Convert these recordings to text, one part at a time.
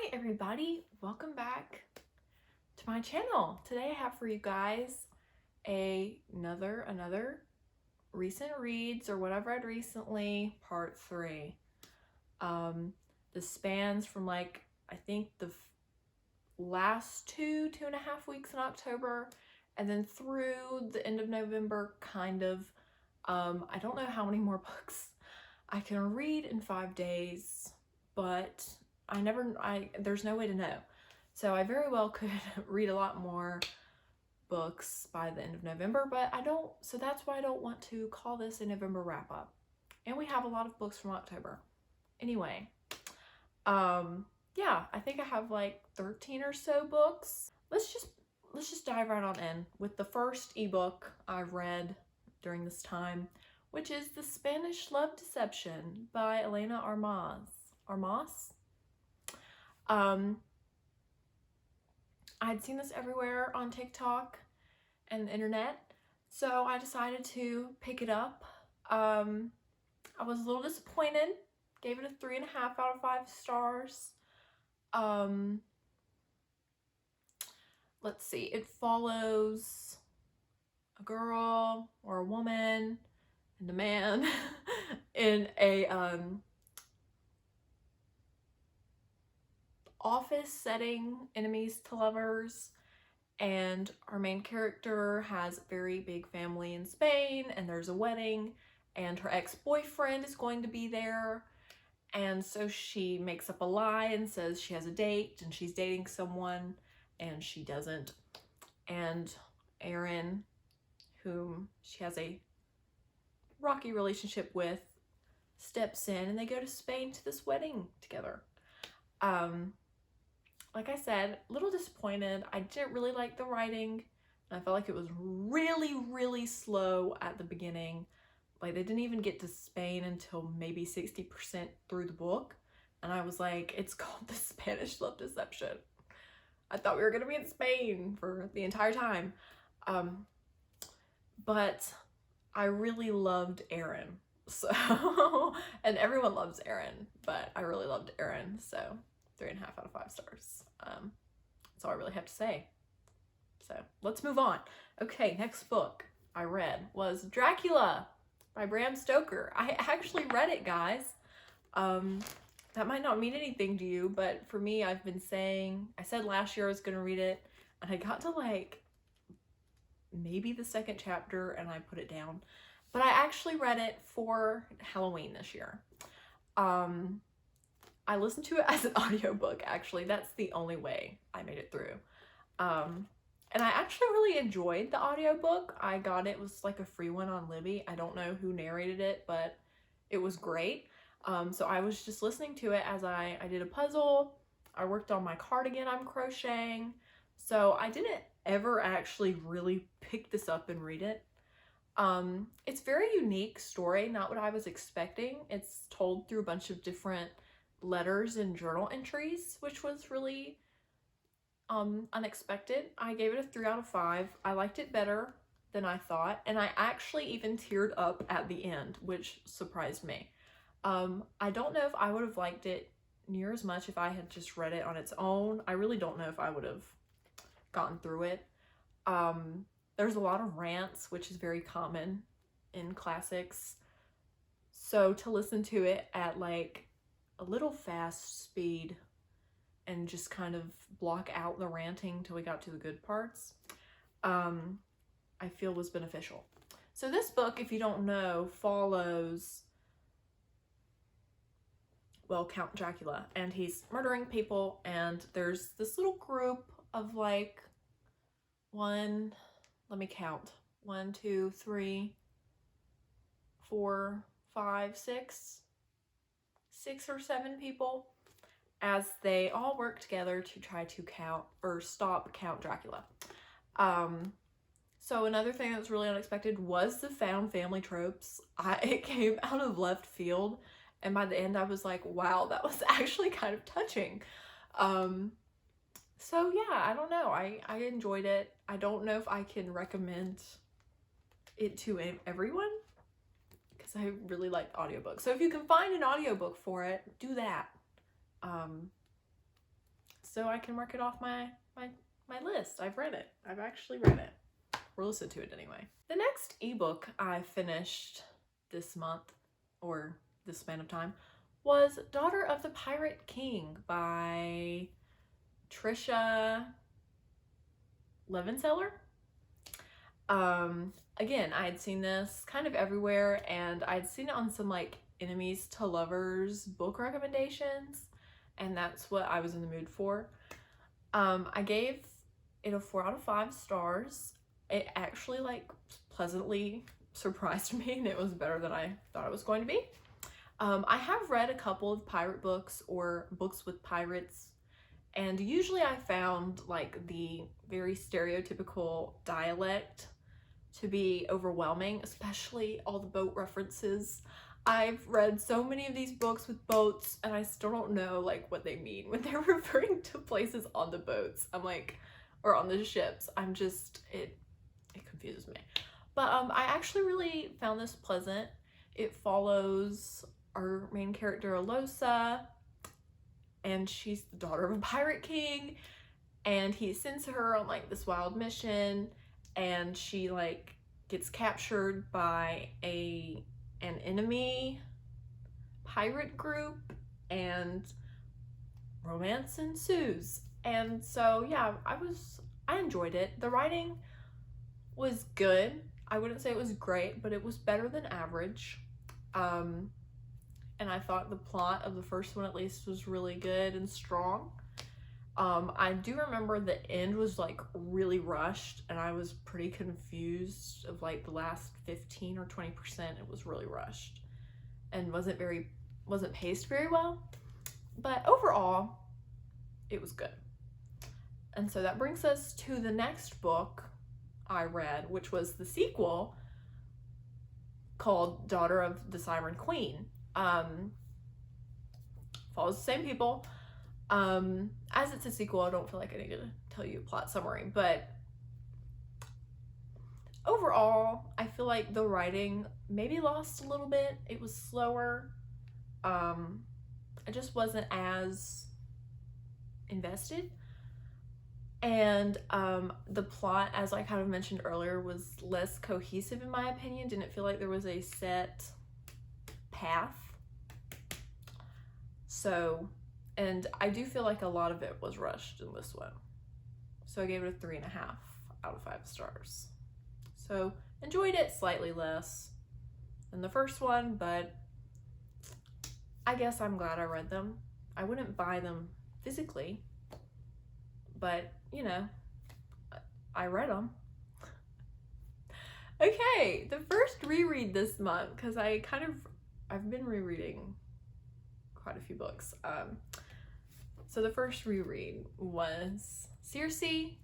Hi everybody, welcome back to my channel. Today I have for you guys another recent reads or what I've read recently, part 3. This spans from I think the last two and a half weeks in October and then through the end of November, kind of. I don't know how many more books I can read in 5 days, but there's no way to know. So I very well could read a lot more books by the end of November, but I don't, so that's why I don't want to call this a November wrap up. And we have a lot of books from October. Anyway, yeah, I think I have like 13 or so books. Let's just dive right on in with the first ebook I've read during this time, which is The Spanish Love Deception by Elena Armas. I had seen this everywhere on TikTok and the internet, so I decided to pick it up. I was a little disappointed, gave it a 3.5 out of 5 stars. Let's see, it follows a girl or a woman and a man in a office setting, enemies to lovers, and our main character has a very big family in Spain, and there's a wedding, and her ex-boyfriend is going to be there, and so she makes up a lie and says she has a date and she's dating someone, and she doesn't. And Aaron, whom she has a rocky relationship with, steps in and they go to Spain to this wedding together. Like I said, a little disappointed. I didn't really like the writing. I felt like it was really slow at the beginning. Like, they didn't even get to Spain until maybe 60% through the book. And I was like, it's called The Spanish Love Deception. I thought we were gonna be in Spain for the entire time. But I really loved Aaron. So, and everyone loves Aaron, but I really loved Aaron, so 3.5 out of 5 stars. That's all I really have to say. So let's move on. Okay, next book I read was Dracula by Bram Stoker. I actually read it, guys. That might not mean anything to you, but for me, I said last year I was gonna read it, and I got to like maybe the 2nd chapter and I put it down. But I actually read it for Halloween this year. I listened to it as an audiobook, actually. That's the only way I made it through. And I actually really enjoyed the audiobook. I got it was like a free one on Libby. I don't know who narrated it, but it was great. So I was just listening to it as I did a puzzle. I worked on my cardigan I'm crocheting. So I didn't ever actually really pick this up and read it. It's a very unique story, not what I was expecting. It's told through a bunch of different letters and journal entries, which was really unexpected. I gave it a 3 out of 5. I liked it better than I thought, and I actually even teared up at the end, which surprised me. I don't know if I would have liked it near as much if I had just read it on its own. I really don't know if I would have gotten through it. There's a lot of rants, which is very common in classics. So to listen to it at like a little fast speed and just kind of block out the ranting till we got to the good parts, I feel was beneficial. So this book, if you don't know, follows, well, Count Dracula, and he's murdering people, and there's this little group of like let me count, 1, 2, 3, 4, 5, 6 or 7 people, as they all work together to try to stop Count Dracula. So another thing that was really unexpected was the found family tropes. It came out of left field, and by the end I was like, wow, that was actually kind of touching. So yeah, I don't know. I enjoyed it. I don't know if I can recommend it to everyone, because I really like audiobooks. So if you can find an audiobook for it, do that. so I can mark it off my list. I've read it. I've actually read it. Or listened to it anyway. The next ebook I finished this month, or this span of time, was Daughter of the Pirate King by Trisha Levenseller. Again, I had seen this kind of everywhere, and I'd seen it on some like enemies to lovers book recommendations, and that's what I was in the mood for. I gave it a 4 out of 5 stars. It actually like pleasantly surprised me, and it was better than I thought it was going to be. I have read a couple of pirate books or books with pirates, and usually I found like the very stereotypical dialect to be overwhelming, especially all the boat references. I've read so many of these books with boats, and I still don't know like what they mean when they're referring to places on the boats. I'm like, or on the ships. I'm just, it confuses me. But I actually really found this pleasant. It follows our main character, Alosa, and she's the daughter of a pirate king, and he sends her on like this wild mission, and she like gets captured by an enemy pirate group, and romance ensues. And so yeah, I enjoyed it. The writing was good. I wouldn't say it was great, but it was better than average. And I thought the plot of the first one at least was really good and strong. I do remember the end was like really rushed, and I was pretty confused of like the last 15 or 20%. It was really rushed and wasn't paced very well. But overall, it was good. And so that brings us to the next book I read, which was the sequel called Daughter of the Siren Queen. Follows the same people. As it's a sequel, I don't feel like I need to tell you a plot summary, but overall, I feel like the writing maybe lost a little bit. It was slower. I just wasn't as invested. And the plot, as I kind of mentioned earlier, was less cohesive in my opinion. Didn't feel like there was a set path. So, and I do feel like a lot of it was rushed in this one. So I gave it a 3.5 out of 5 stars. So enjoyed it slightly less than the first one, but I guess I'm glad I read them. I wouldn't buy them physically, but you know, I read them. Okay, the first reread this month, because I've been rereading quite a few books. So the first reread was Cersei.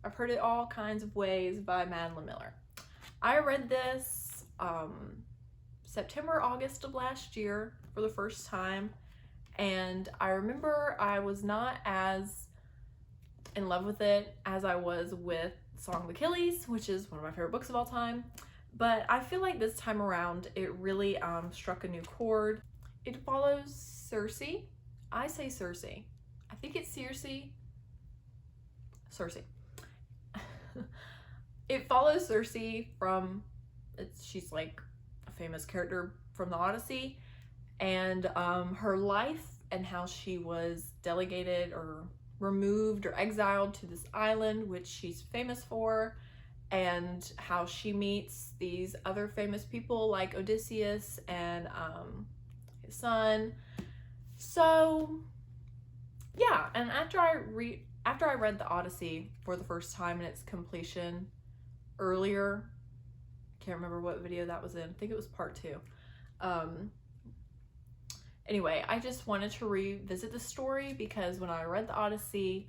I've heard it all kinds of ways by Madeline Miller. I read this September, August of last year for the first time, and I remember I was not as in love with it as I was with Song of Achilles, which is one of my favorite books of all time. But I feel like this time around it really struck a new chord. It follows Cersei. I say Cersei. I think it's Cersei. It follows Cersei from, she's like a famous character from the Odyssey, and her life and how she was delegated or removed or exiled to this island, which she's famous for, and how she meets these other famous people like Odysseus and his son. So yeah, and after I read the Odyssey for the first time in its completion earlier, can't remember what video that was in, I think it was part 2. Anyway, I just wanted to revisit the story because when I read the Odyssey,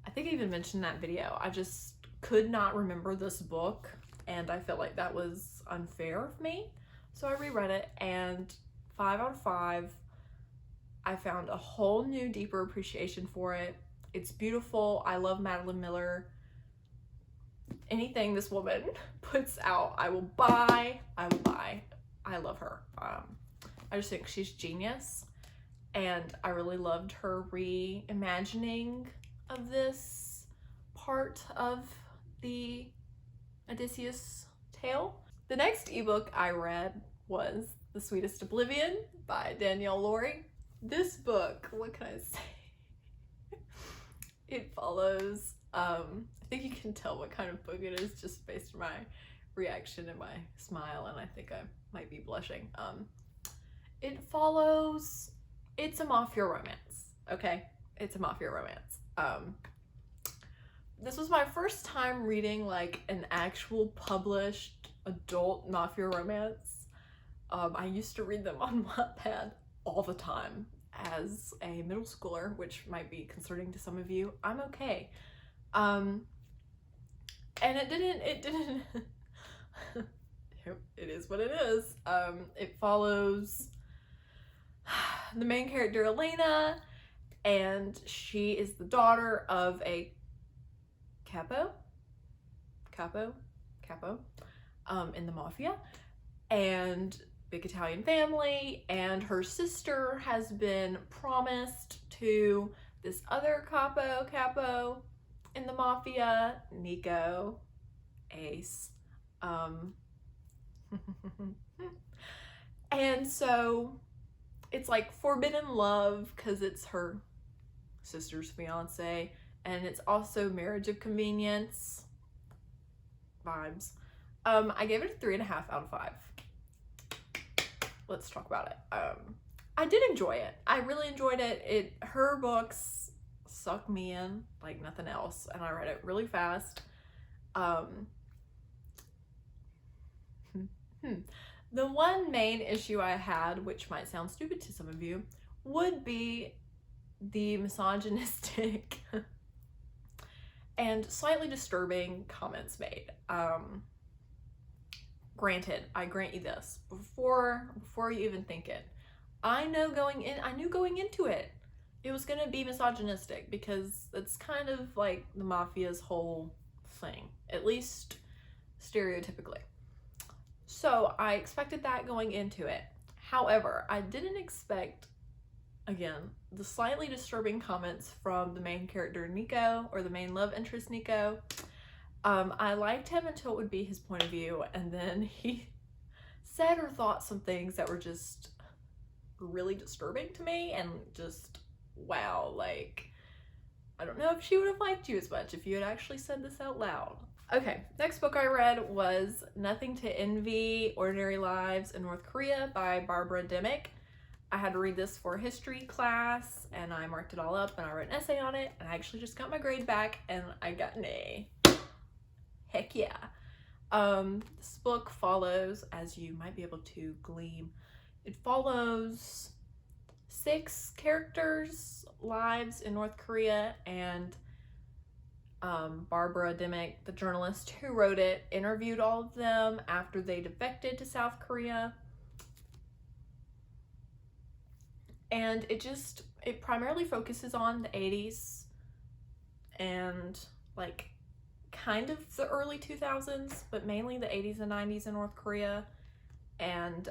I think I even mentioned in that video, I just could not remember this book, and I felt like that was unfair of me. So I reread it, and 5 out of 5, I found a whole new, deeper appreciation for it. It's beautiful. I love Madeline Miller. Anything this woman puts out, I will buy. I love her. I just think she's genius. and I really loved her reimagining of this part of the Odysseus tale. The next ebook I read was The Sweetest Oblivion by Danielle Laurie. This book, what can I say? It follows, I think you can tell what kind of book it is just based on my reaction and my smile, and I think I might be blushing. It follows, it's a mafia romance, okay? It's a mafia romance. This was my first time reading like an actual published adult mafia romance. I used to read them on Wattpad all the time as a middle schooler, which might be concerning to some of you. I'm okay. And it didn't it is what it is. It follows the main character, Elena, and she is the daughter of a capo in the mafia, and big Italian family, and her sister has been promised to this other capo in the mafia, Nico, Ace. And so it's like forbidden love because it's her sister's fiance, and it's also marriage of convenience vibes. I gave it a 3.5 out of 5. Let's talk about it. I did enjoy it. I really enjoyed it. Her books suck me in like nothing else, and I read it really fast. The one main issue I had, which might sound stupid to some of you, would be the misogynistic and slightly disturbing comments made. Granted, I grant you this, before you even think it, I knew going into it, it was gonna be misogynistic, because it's kind of like the mafia's whole thing, at least stereotypically. So I expected that going into it. However, I didn't expect, again, the slightly disturbing comments from the main character, Nico, or the main love interest, Nico. I liked him until it would be his point of view, and then he said or thought some things that were just really disturbing to me, and just, wow, like, I don't know if she would have liked you as much if you had actually said this out loud. Okay, next book I read was Nothing to Envy, Ordinary Lives in North Korea by Barbara Dimick. I had to read this for a history class, and I marked it all up, and I wrote an essay on it, and I actually just got my grade back, and I got an A. Heck yeah. This book follows, as you might be able to glean, it follows 6 characters' lives in North Korea, and Barbara Dimick, the journalist who wrote it, interviewed all of them after they defected to South Korea. And it primarily focuses on the 80s and like kind of the early 2000s, but mainly the 80s and 90s in North Korea, and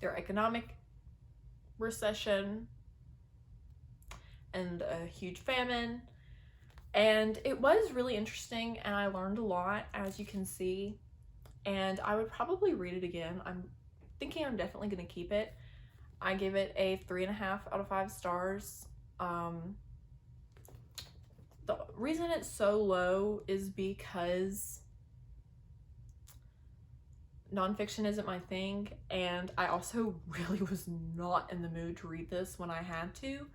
their economic recession and a huge famine. And it was really interesting, and I learned a lot, as you can see, and I would probably read it again. I'm thinking I'm definitely going to keep it. I give it a 3.5 out of 5 stars. The reason it's so low is because nonfiction isn't my thing, and I also really was not in the mood to read this when I had to,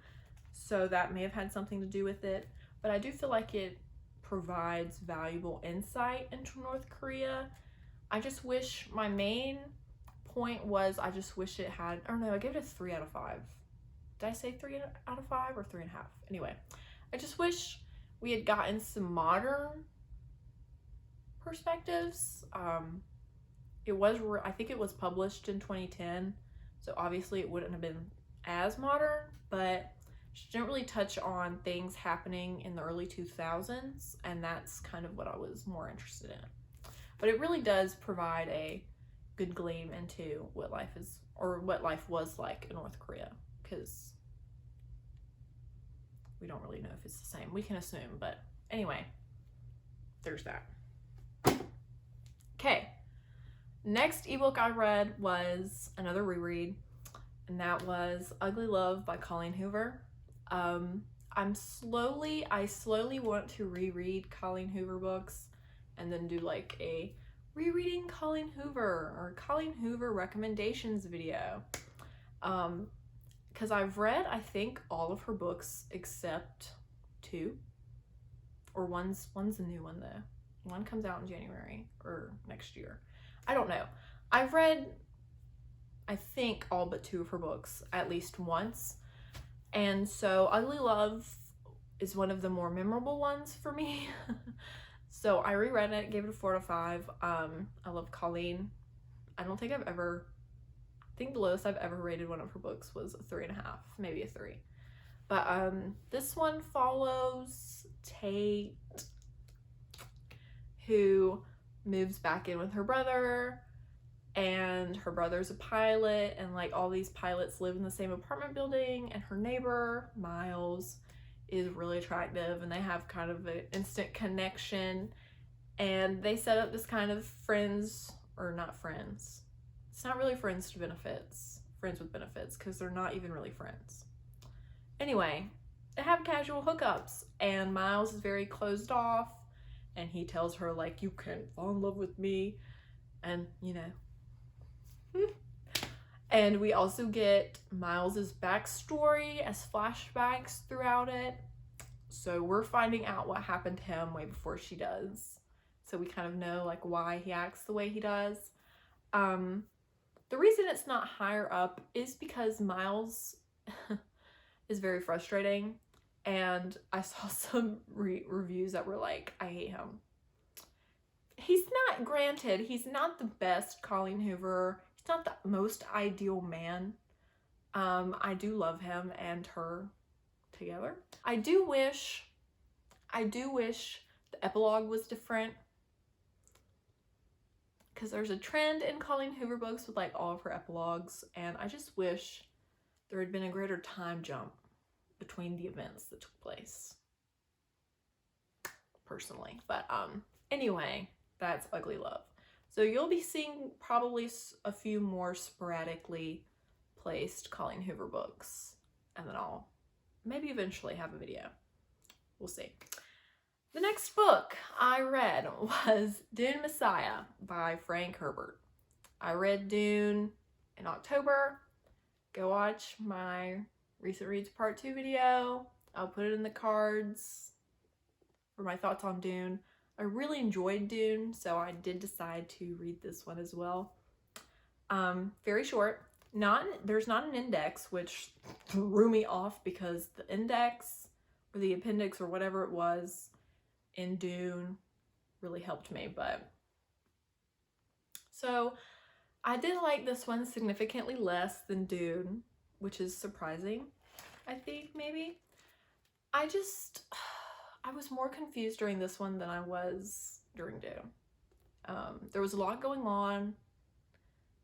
so that may have had something to do with it. But I do feel like it provides valuable insight into North Korea. I just wish, my main point was, I just wish it had, I don't know, I gave it a 3 out of 5. Did I say 3 out of 5 or 3.5? Anyway, I just wish we had gotten some modern perspectives. I think it was published in 2010, so obviously it wouldn't have been as modern, but she didn't really touch on things happening in the early 2000s, and that's kind of what I was more interested in. But it really does provide a good gleam into what life is, or what life was like in North Korea. because we don't really know if it's the same. We can assume, but anyway, there's that. Okay, next ebook I read was another reread, and that was Ugly Love by Colleen Hoover. I slowly want to reread Colleen Hoover books and then do like a rereading Colleen Hoover or Colleen Hoover recommendations video. Because I've read, I think, all of her books except 2. Or one's a new one though. One comes out in January or next year. I don't know. I've read, I think, all but 2 of her books at least once. And so Ugly Love is one of the more memorable ones for me. So I reread it, gave it a 4 out of 5. I love Colleen. I think the lowest I've ever rated one of her books was a 3.5, maybe a 3. But this one follows Tate, who moves back in with her brother, and her brother's a pilot, and like all these pilots live in the same apartment building, and her neighbor, Miles, is really attractive, and they have kind of an instant connection, and they set up this kind of friends, or not friends. It's not really friends with benefits, because they're not even really friends. Anyway, they have casual hookups, and Miles is very closed off, and he tells her, like, you can't fall in love with me, and, you know. And we also get Miles's backstory as flashbacks throughout it. So we're finding out what happened to him way before she does. So we kind of know like why he acts the way he does. The reason it's not higher up is because Miles is very frustrating. And I saw some reviews that were like, I hate him. He's not the best Colleen Hoover. He's not the most ideal man. I do love him and her together. I do wish the epilogue was different, because there's a trend in Colleen Hoover books with like all of her epilogues, and I just wish there had been a greater time jump between the events that took place, personally. But anyway, that's Ugly Love. So you'll be seeing probably a few more sporadically placed Colleen Hoover books, and then I'll maybe eventually have a video. We'll see. The next book I read was Dune Messiah by Frank Herbert. I read Dune in October. Go watch my recent reads part 2 video. I'll put it in the cards for my thoughts on Dune. I really enjoyed Dune, so I did decide to read this one as well. Very short. There's not an index, which threw me off, because the index or the appendix or whatever it was in Dune really helped me. But so I did like this one significantly less than Dune, which is surprising, I think, maybe. I was more confused during this one than I was during Dune. There was a lot going on.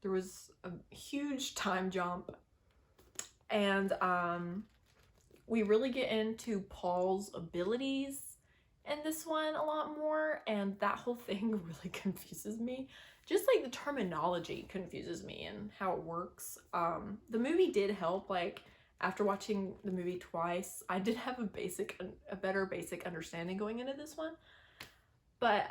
There was a huge time jump. And we really get into Paul's abilities in this one a lot more. And that whole thing really confuses me. Just like the terminology confuses me and how it works. The movie did help. Like, after watching the movie twice, I did have a better basic understanding going into this one. But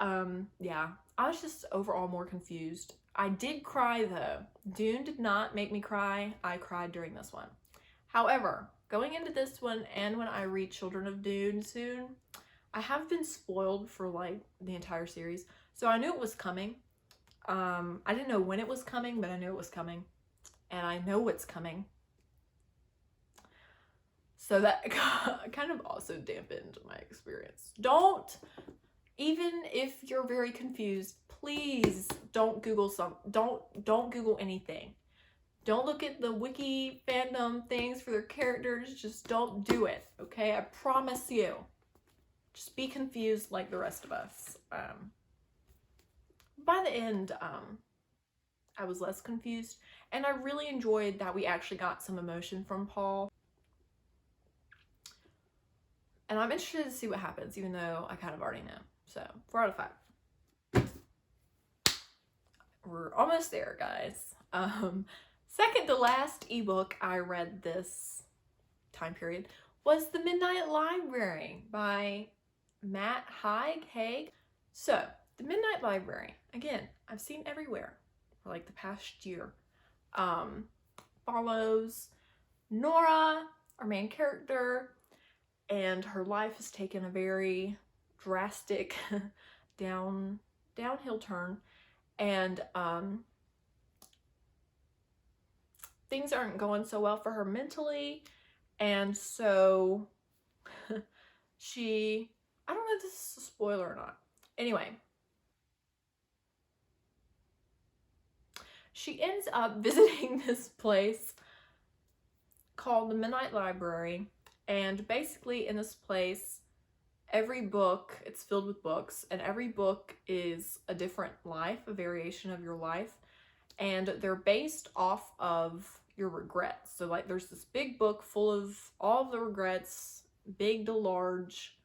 yeah, I was just overall more confused. I did cry though. Dune did not make me cry. I cried during this one. However, going into this one, and when I read Children of Dune soon, I have been spoiled for like the entire series. So I knew it was coming. I didn't know when it was coming, but I knew it was coming. And I know what's coming. So that kind of also dampened my experience. Even if you're very confused, please don't Google don't Google anything. Don't look at the wiki fandom things for their characters. Just don't do it, okay? I promise you. Just be confused like the rest of us. By the end, I was less confused, and I really enjoyed that we actually got some emotion from Paul. And I'm interested to see what happens, even though I kind of already know. So, 4 out of 5. We're almost there, guys. Second to last ebook I read this time period was The Midnight Library by Matt Haig. So, The Midnight Library, again, I've seen everywhere for like the past year. Follows Nora, our main character, and her life has taken a very drastic downhill turn, and things aren't going so well for her mentally, and so she, I don't know if this is a spoiler or not. Anyway, she ends up visiting this place called the Midnight Library, and basically in this place, every book, it's filled with books, and every book is a different life, a variation of your life, and they're based off of your regrets. So like there's this big book full of all of the regrets, big to large,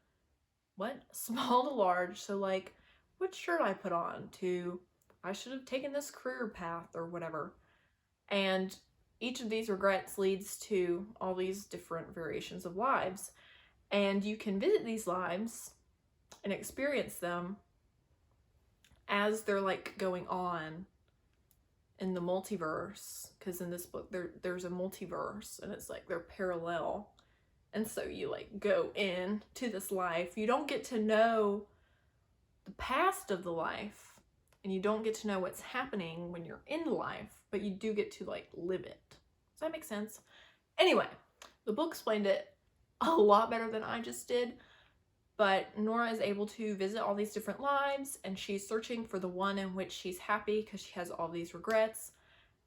small to large. So like, what shirt I put on, to I should have taken this career path or whatever. And each of these regrets leads to all these different variations of lives. And you can visit these lives and experience them as they're like going on in the multiverse, because in this book there's a multiverse, and it's like they're parallel, and so you like go in to this life. You don't get to know the past of the life, and you don't get to know what's happening when you're in life, but you do get to like live it. Does that make sense? Anyway, the book explained it a lot better than I just did, but Nora is able to visit all these different lives, and she's searching for the one in which she's happy because she has all these regrets.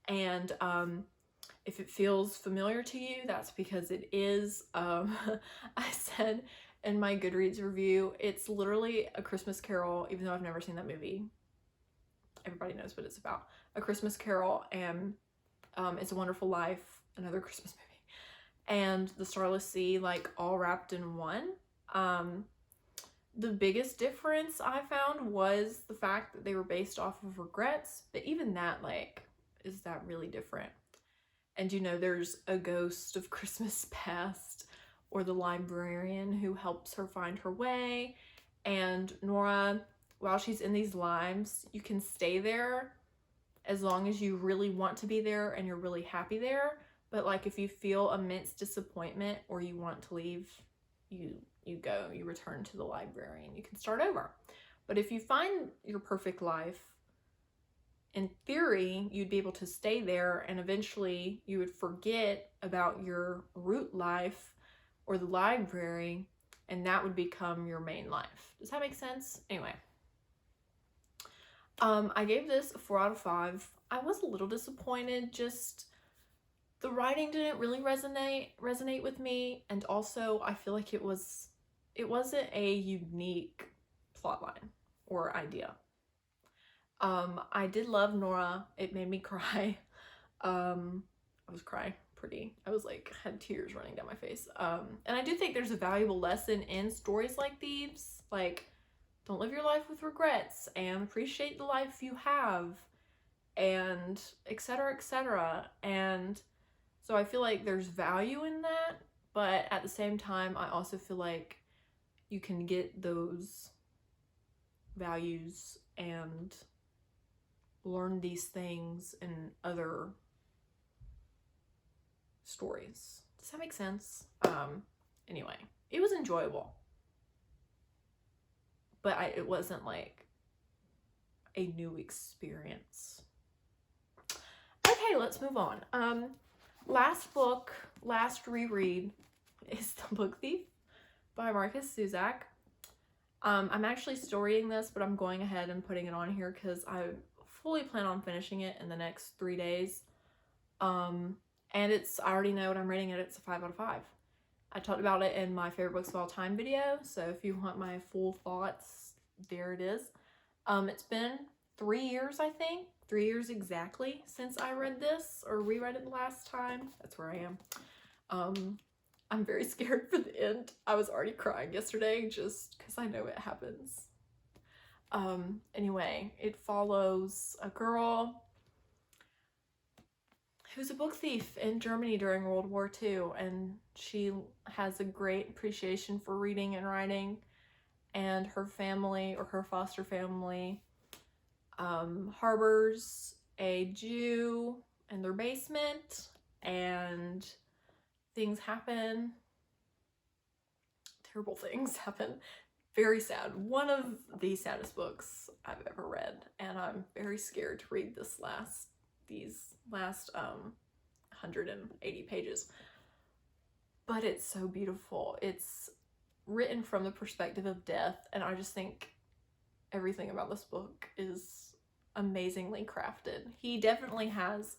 And if it feels familiar to you, that's because it is. I said in my Goodreads review, it's literally A Christmas Carol, even though I've never seen that movie. Everybody knows what it's about. A Christmas Carol and It's a Wonderful Life, another Christmas movie, and The Starless Sea, like all wrapped in one. The biggest difference I found was the fact that they were based off of regrets, but even that, like, is that really different? And you know, there's a ghost of Christmas past, or the librarian who helps her find her way, and Nora, while she's in these lives, you can stay there as long as you really want to be there and you're really happy there. But like if you feel immense disappointment or you want to leave, you return to the library and you can start over. But if you find your perfect life, in theory, you'd be able to stay there, and eventually you would forget about your root life or the library, and that would become your main life. Does that make sense? Anyway, I gave this a 4 out of 5. I was a little disappointed, just the writing didn't really resonate with me, and also I feel like it wasn't a unique plotline or idea. I did love Nora. It made me cry. I was crying I was like, had tears running down my face. And I do think there's a valuable lesson in stories like these, like, don't live your life with regrets, and appreciate the life you have, and etc., etc. And so I feel like there's value in that, but at the same time, I also feel like you can get those values and learn these things in other stories. Does that make sense? Anyway, it was enjoyable, but it wasn't like a new experience. Okay, let's move on. Last reread is The Book Thief by Marcus Zuzak. I'm actually storying this, but I'm going ahead and putting it on here because I fully plan on finishing it in the next 3 days. And I already know what I'm rating it. It's a 5 out of 5. I talked about it in my favorite books of all time video, so if you want my full thoughts, there it is. It's been 3 years, I think. 3 years exactly since I read this or reread it the last time. That's where I am. I'm very scared for the end. I was already crying yesterday just because I know it happens. Anyway, it follows a girl who's a book thief in Germany during World War II, and she has a great appreciation for reading and writing, and her family, or her foster family, harbors a Jew in their basement, and things happen. Terrible things happen. Very sad. One of the saddest books I've ever read, and I'm very scared to read these last 180 pages. But it's so beautiful. It's written from the perspective of death, and I just think everything about this book is amazingly crafted. He definitely has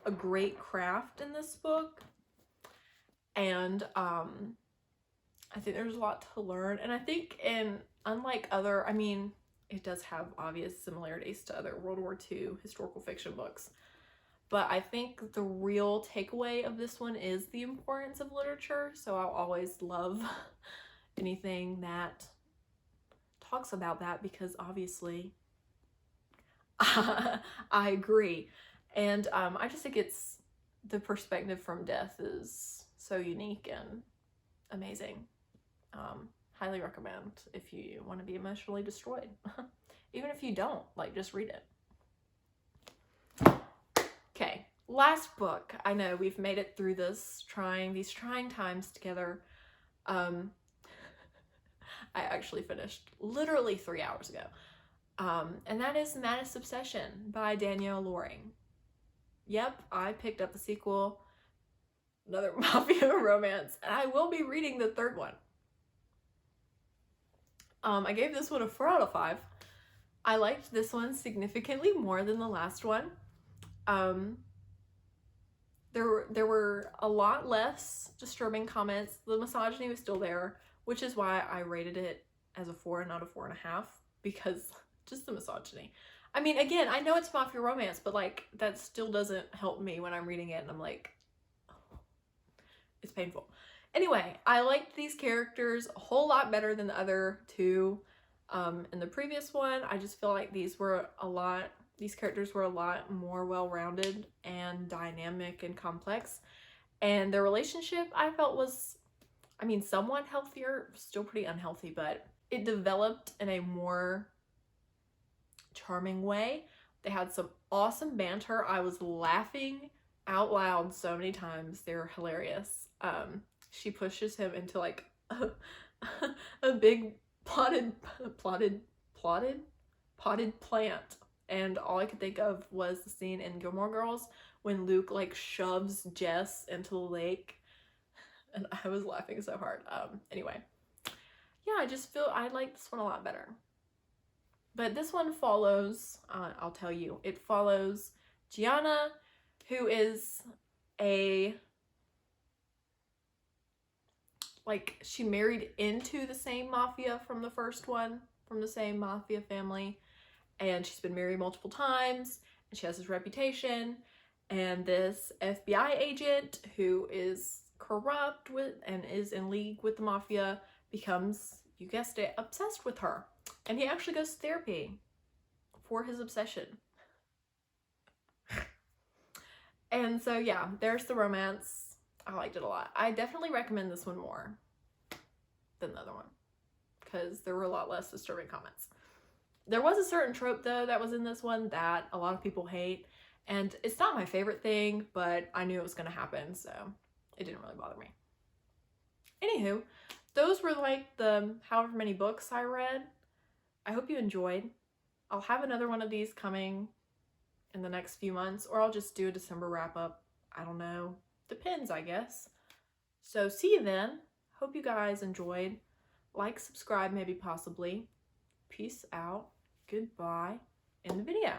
a great craft in this book, and I think there's a lot to learn, and I think unlike other, I mean, it does have obvious similarities to other World War II historical fiction books, but I think the real takeaway of this one is the importance of literature, so I'll always love anything that talks about that, because obviously I agree, and I just think the perspective from death is so unique and amazing. Highly recommend if you want to be emotionally destroyed. Even if you don't, like, just read it. Okay, last book. I know we've made it through these trying times together. I actually finished literally 3 hours ago. And that is Maddest Obsession by Danielle Loring. Yep, I picked up the sequel, another mafia romance, and I will be reading the third one. I gave this one a 4 out of 5. I liked this one significantly more than the last one. There were a lot less disturbing comments. The misogyny was still there, which is why I rated it as a 4 and not a 4.5, because just the misogyny. I mean, again, I know it's mafia romance, but like, that still doesn't help me when I'm reading it and I'm like, oh, it's painful. Anyway, I liked these characters a whole lot better than the other two in the previous one. I just feel like these characters were a lot more well-rounded and dynamic and complex. And their relationship, I felt, was, I mean, somewhat healthier, still pretty unhealthy, but it developed in a more charming way. They had some awesome banter. I was laughing out loud so many times. They're hilarious. She pushes him into like a big potted plant, and all I could think of was the scene in Gilmore Girls when Luke like shoves Jess into the lake, and I was laughing so hard. Anyway, yeah, I just feel I like this one a lot better. But this one follows, I'll tell you, it follows Gianna, who is she married into the same mafia from the first one, from the same mafia family, and she's been married multiple times, and she has this reputation, and this FBI agent who is corrupt and is in league with the mafia becomes, you guessed it, obsessed with her. And he actually goes to therapy for his obsession. And so yeah, there's the romance. I liked it a lot. I definitely recommend this one more than the other one, because there were a lot less disturbing comments. There was a certain trope though that was in this one that a lot of people hate, and it's not my favorite thing, but I knew it was going to happen, so it didn't really bother me. Anywho, those were like the however many books I read. I hope you enjoyed. I'll have another one of these coming in the next few months, or I'll just do a December wrap up. I don't know. Depends, I guess. So see you then. Hope you guys enjoyed. Like, subscribe, maybe, possibly. Peace out. Goodbye. In the video.